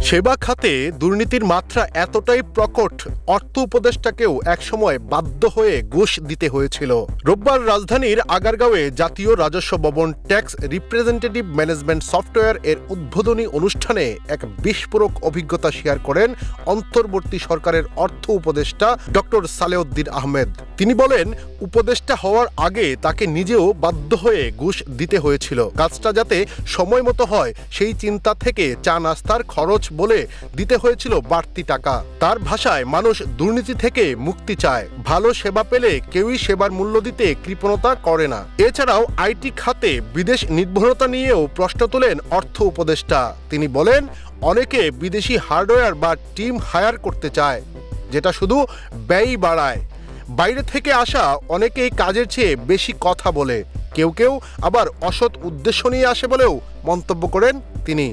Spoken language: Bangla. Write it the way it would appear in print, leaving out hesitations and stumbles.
সেবা খাতে দুর্নীতির মাত্রা এতটাই প্রকট, অর্থ উপদেষ্টাকেও একসময় বাধ্য হয়ে ঘুষ দিতে হয়েছিল। রোববার রাজধানীর আগারগাঁওয়ে জাতীয় রাজস্ব ভবন ট্যাক্স রিপ্রেজেন্টেটিভ ম্যানেজমেন্ট সফটওয়্যার এর উদ্বোধনী অনুষ্ঠানে এক বিস্ফোরক অভিজ্ঞতা শেয়ার করেন অন্তর্বর্তী সরকারের অর্থ উপদেষ্টা ডক্টর সালেউদ্দিন আহমেদ। তিনি বলেন, উপদেষ্টা হওয়ার আগে তাকে নিজেও বাধ্য হয়ে ঘুষ দিতে হয়েছিল। কাজটা যাতে সময় মতো হয় সেই চিন্তা থেকে চা নাস্তার খরচ বলে দিতে হয়েছিল বাড়তি টাকা। তার ভাষায়, মানুষ দুর্নীতি থেকে মুক্তি চায়, ভালো সেবা পেলে কেউই সেবার মূল্য দিতে কৃপণতা করে না। এছাড়াও আইটি খাতে বিদেশ নির্ভরতা নিয়েও প্রশ্ন তোলেন অর্থ উপদেষ্টা। তিনি বলেন, অনেকে বিদেশি হার্ডওয়্যার বা টিম হায়ার করতে চায়, যেটা শুধু ব্যয় বাড়ায়। বাইরে থেকে আসা অনেকেই কাজের চেয়ে বেশি কথা বলে, কেউ কেউ আবার অসৎ উদ্দেশ্য নিয়ে আসে বলেও মন্তব্য করেন তিনি।